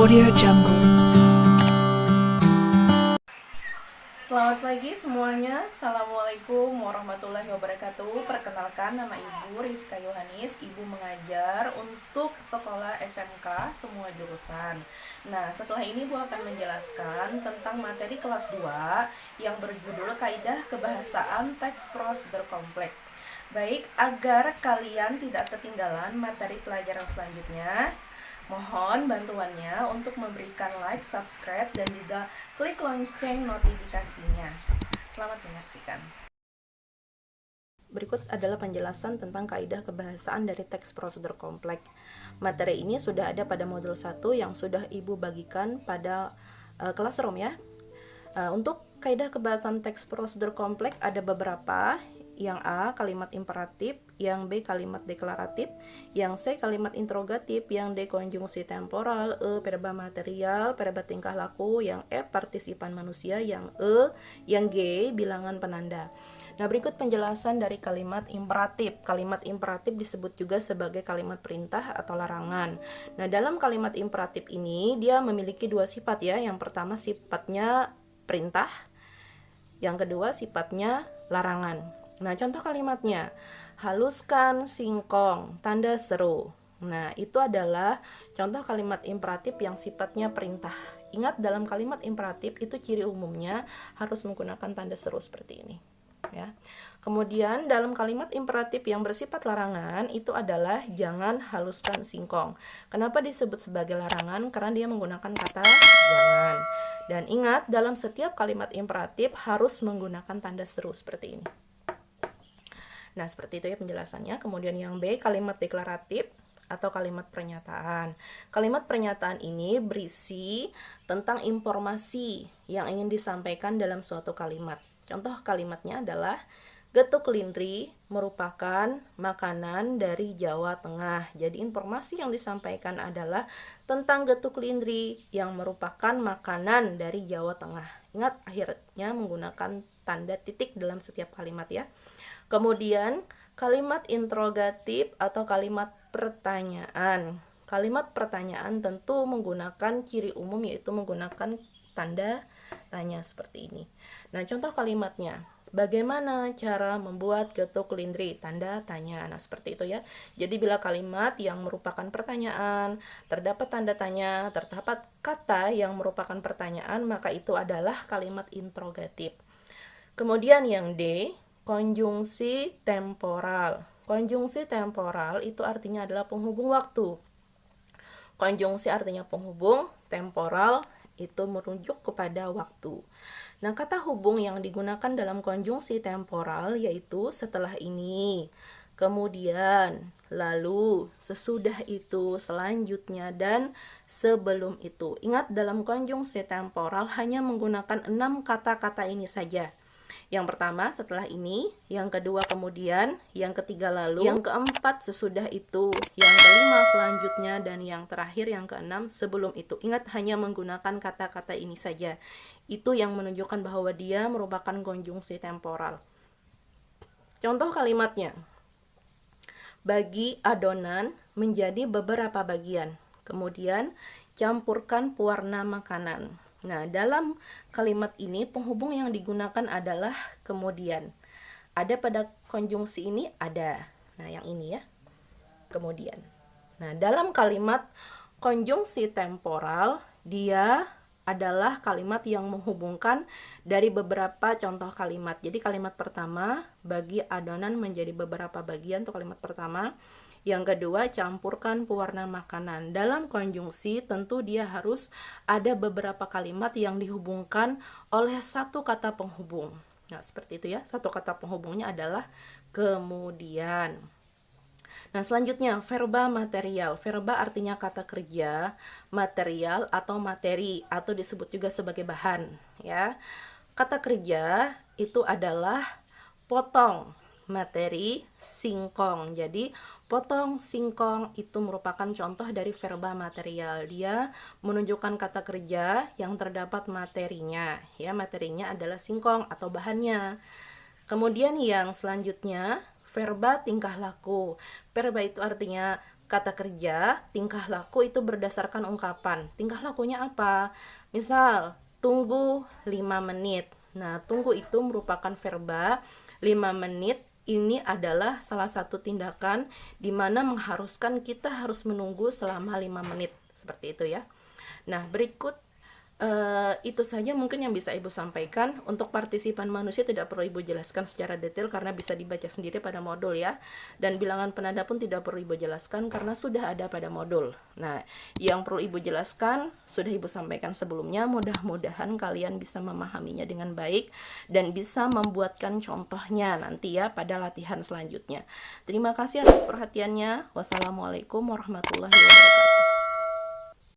Audio Jungle. Selamat pagi semuanya. Assalamualaikum warahmatullahi wabarakatuh. Perkenalkan, nama Ibu Rizka Yohanis. Ibu mengajar untuk sekolah SMK semua jurusan. Nah, setelah ini Ibu akan menjelaskan tentang materi kelas 2 yang berjudul Kaidah Kebahasaan Teks Prosedur Kompleks. Baik, agar kalian tidak ketinggalan materi pelajaran selanjutnya, mohon bantuannya untuk memberikan like, subscribe, dan juga klik lonceng notifikasinya. Selamat menyaksikan. Berikut adalah penjelasan tentang kaidah kebahasaan dari teks prosedur kompleks. Materi ini sudah ada pada modul 1 yang sudah Ibu bagikan pada classroom ya. Untuk kaidah kebahasaan teks prosedur kompleks ada beberapa. Yang A, kalimat imperatif, yang B, kalimat deklaratif, yang C, kalimat interrogatif, yang D, konjungsi temporal, E, verba material, verba tingkah laku, yang F, partisipan manusia, yang yang G, bilangan penanda. Nah, berikut penjelasan dari kalimat imperatif. Kalimat imperatif disebut juga sebagai kalimat perintah atau larangan. Nah, dalam kalimat imperatif ini dia memiliki dua sifat ya. Yang pertama sifatnya perintah, yang kedua sifatnya larangan. Nah, contoh kalimatnya, haluskan singkong, tanda seru. Nah, itu adalah contoh kalimat imperatif yang sifatnya perintah. Ingat, dalam kalimat imperatif itu ciri umumnya harus menggunakan tanda seru seperti ini. Ya. Kemudian dalam kalimat imperatif yang bersifat larangan itu adalah jangan haluskan singkong. Kenapa disebut sebagai larangan? Karena dia menggunakan kata jangan. Dan ingat, dalam setiap kalimat imperatif harus menggunakan tanda seru seperti ini. Nah, seperti itu ya penjelasannya. Kemudian yang B, kalimat deklaratif atau kalimat pernyataan. Kalimat pernyataan ini berisi tentang informasi yang ingin disampaikan dalam suatu kalimat. Contoh kalimatnya adalah getuk lindri merupakan makanan dari Jawa Tengah. Jadi informasi yang disampaikan adalah tentang getuk lindri yang merupakan makanan dari Jawa Tengah. Ingat, akhirnya menggunakan tanda titik dalam setiap kalimat ya. Kemudian kalimat interrogatif atau kalimat pertanyaan. Kalimat pertanyaan tentu menggunakan ciri umum yaitu menggunakan tanda tanya seperti ini. Nah, contoh kalimatnya, bagaimana cara membuat getuk lindri? Tanda tanya. Nah, seperti itu ya. Jadi bila kalimat yang merupakan pertanyaan, terdapat tanda tanya, terdapat kata yang merupakan pertanyaan, maka itu adalah kalimat interrogatif. Kemudian yang D, konjungsi temporal. Konjungsi temporal itu artinya adalah penghubung waktu. Konjungsi artinya penghubung, temporal itu merujuk kepada waktu. Nah, kata hubung yang digunakan dalam konjungsi temporal yaitu setelah ini, kemudian, lalu, sesudah itu, selanjutnya, dan sebelum itu. Ingat, dalam konjungsi temporal hanya menggunakan 6 kata-kata ini saja. Yang pertama setelah ini, yang kedua kemudian, yang ketiga lalu, yang keempat sesudah itu, yang kelima selanjutnya, dan yang terakhir yang keenam sebelum itu. Ingat, hanya menggunakan kata-kata ini saja. Itu yang menunjukkan bahwa dia merupakan konjungsi temporal. Contoh kalimatnya, bagi adonan menjadi beberapa bagian, kemudian campurkan pewarna makanan. Nah, dalam kalimat ini penghubung yang digunakan adalah kemudian. Ada pada konjungsi ini? Ada. Nah, yang ini ya. Kemudian. Nah, dalam kalimat konjungsi temporal, dia adalah kalimat yang menghubungkan dari beberapa contoh kalimat. Jadi kalimat pertama, bagi adonan menjadi beberapa bagian, itu kalimat pertama. Yang kedua, campurkan pewarna makanan. Dalam konjungsi tentu dia harus ada beberapa kalimat yang dihubungkan oleh satu kata penghubung. Nah, seperti itu ya. Satu kata penghubungnya adalah kemudian. Nah, selanjutnya verba material. Verba artinya kata kerja, material atau materi atau disebut juga sebagai bahan, ya. Kata kerja itu adalah potong materi singkong. Jadi potong singkong itu merupakan contoh dari verba material. Dia menunjukkan kata kerja yang terdapat materinya. Ya, materinya adalah singkong atau bahannya. Kemudian yang selanjutnya verba tingkah laku. Verba itu artinya kata kerja, tingkah laku itu berdasarkan ungkapan. Tingkah lakunya apa? Misal, tunggu 5 menit. Nah, tunggu itu merupakan verba. 5 menit ini adalah salah satu tindakan di mana mengharuskan kita harus menunggu selama 5 menit. Seperti itu ya. Nah, berikut itu saja mungkin yang bisa Ibu sampaikan. Untuk partisipan manusia tidak perlu Ibu jelaskan secara detail karena bisa dibaca sendiri pada modul ya. Dan bilangan penanda pun tidak perlu Ibu jelaskan karena sudah ada pada modul. Nah, yang perlu Ibu jelaskan sudah Ibu sampaikan sebelumnya. Mudah-mudahan kalian bisa memahaminya dengan baik dan bisa membuatkan contohnya nanti ya pada latihan selanjutnya. Terima kasih atas perhatiannya. Wassalamualaikum warahmatullahi wabarakatuh.